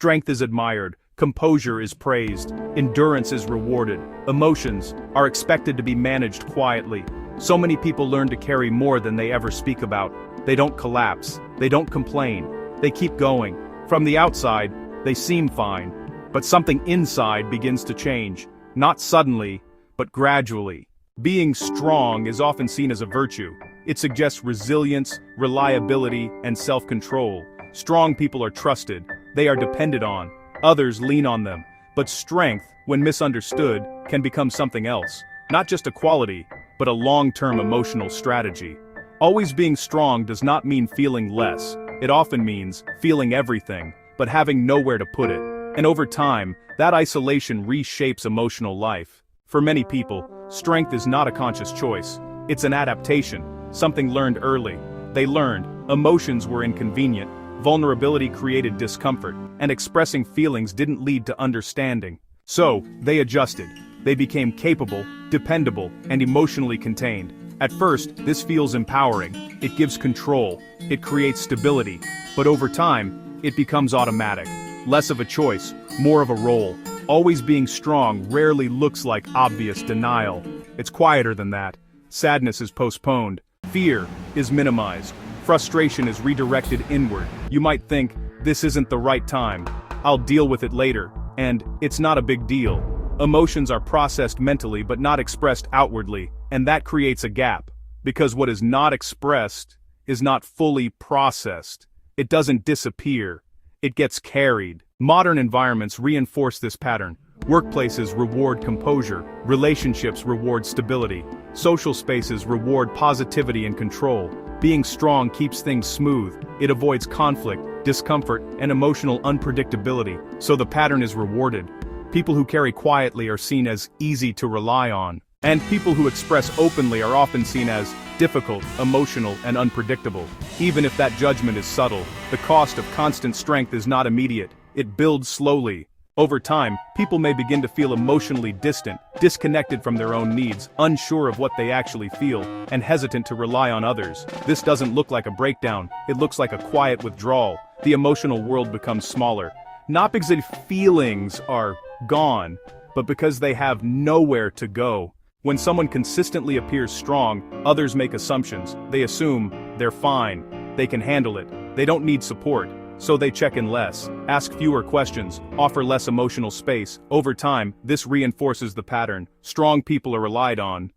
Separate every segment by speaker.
Speaker 1: Strength is admired, composure is praised, endurance is rewarded, emotions are expected to be managed quietly. So many people learn to carry more than they ever speak about. They don't collapse, they don't complain, they keep going. From the outside, they seem fine, but something inside begins to change, not suddenly, but gradually. Being strong is often seen as a virtue. It suggests resilience, reliability, and self-control. Strong people are trusted, they are depended on, others lean on them. But strength, when misunderstood, can become something else. Not just a quality, but a long-term emotional strategy. Always being strong does not mean feeling less. It often means feeling everything, but having nowhere to put it. And over time, that isolation reshapes emotional life. For many people, strength is not a conscious choice. It's an adaptation, something learned early. They learned emotions were inconvenient, vulnerability created discomfort, and expressing feelings didn't lead to understanding. So, they adjusted. They became capable, dependable, and emotionally contained. At first, this feels empowering. It gives control. It creates stability. But over time, it becomes automatic. Less of a choice, more of a role. Always being strong rarely looks like obvious denial. It's quieter than that. Sadness is postponed. Fear is minimized. Frustration is redirected inward. You might think, this isn't the right time. I'll deal with it later. And it's not a big deal. Emotions are processed mentally but not expressed outwardly, and that creates a gap. Because what is not expressed is not fully processed. It doesn't disappear. It gets carried. Modern environments reinforce this pattern. Workplaces reward composure, relationships reward stability, social spaces reward positivity and control. Being strong keeps things smooth, it avoids conflict, discomfort, and emotional unpredictability, so the pattern is rewarded. People who carry quietly are seen as easy to rely on, and people who express openly are often seen as difficult, emotional, and unpredictable. Even if that judgment is subtle, the cost of constant strength is not immediate. It builds slowly. Over time, people may begin to feel emotionally distant, disconnected from their own needs, unsure of what they actually feel, and hesitant to rely on others. This doesn't look like a breakdown, it looks like a quiet withdrawal. The emotional world becomes smaller. Not because the feelings are gone, but because they have nowhere to go. When someone consistently appears strong, others make assumptions. They assume they're fine, they can handle it, they don't need support. So they check in less, ask fewer questions, offer less emotional space. Over time, this reinforces the pattern. Strong people are relied on,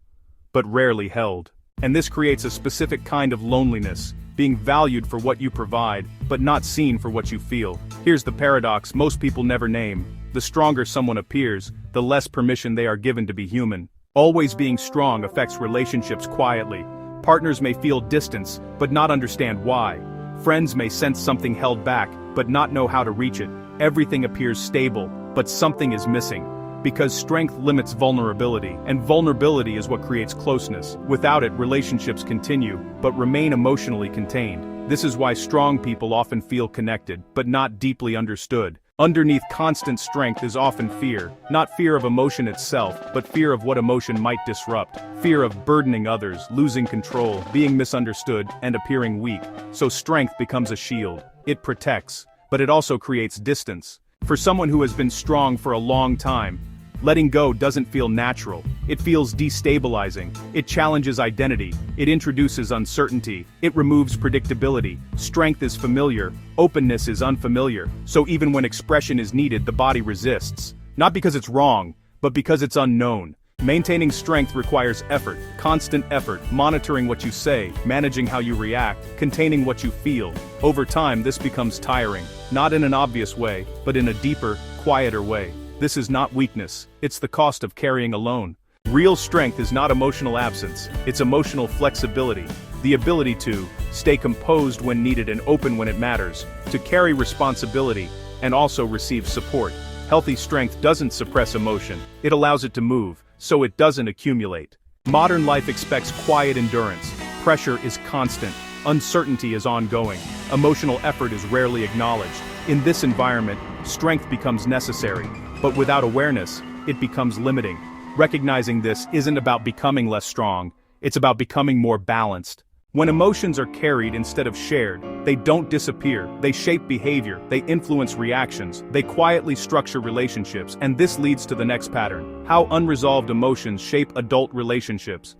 Speaker 1: but rarely held. And this creates a specific kind of loneliness, being valued for what you provide, but not seen for what you feel. Here's the paradox most people never name. The stronger someone appears, the less permission they are given to be human. Always being strong affects relationships quietly. Partners may feel distance, but not understand why. Friends may sense something held back, but not know how to reach it. Everything appears stable, but something is missing. Because strength limits vulnerability, and vulnerability is what creates closeness. Without it, relationships continue, but remain emotionally contained. This is why strong people often feel connected, but not deeply understood. Underneath constant strength is often fear, not fear of emotion itself, but fear of what emotion might disrupt. Fear of burdening others, losing control, being misunderstood, and appearing weak. So strength becomes a shield. It protects, but it also creates distance. For someone who has been strong for a long time, letting go doesn't feel natural. It feels destabilizing. It challenges identity. It introduces uncertainty. It removes predictability. Strength is familiar. Openness is unfamiliar. So even when expression is needed, the body resists. Not because it's wrong, but because it's unknown. Maintaining strength requires effort, constant effort, monitoring what you say, managing how you react, containing what you feel. Over time, this becomes tiring. Not in an obvious way, but in a deeper, quieter way. This is not weakness, it's the cost of carrying alone. Real strength is not emotional absence, it's emotional flexibility. The ability to stay composed when needed and open when it matters, to carry responsibility, and also receive support. Healthy strength doesn't suppress emotion, it allows it to move, so it doesn't accumulate. Modern life expects quiet endurance. Pressure is constant, uncertainty is ongoing, emotional effort is rarely acknowledged. In this environment, strength becomes necessary. But without awareness, it becomes limiting. Recognizing this isn't about becoming less strong, it's about becoming more balanced. When emotions are carried instead of shared, they don't disappear, they shape behavior, they influence reactions, they quietly structure relationships, and this leads to the next pattern: how unresolved emotions shape adult relationships.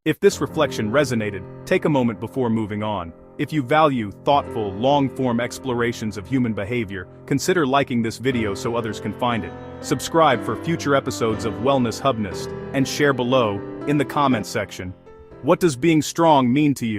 Speaker 1: If this reflection resonated, take a moment before moving on. If you value thoughtful, long-form explorations of human behavior, consider liking this video so others can find it. Subscribe for future episodes of WELLNESSHUBNEST, and share below, in the comments section. What does being strong mean to you?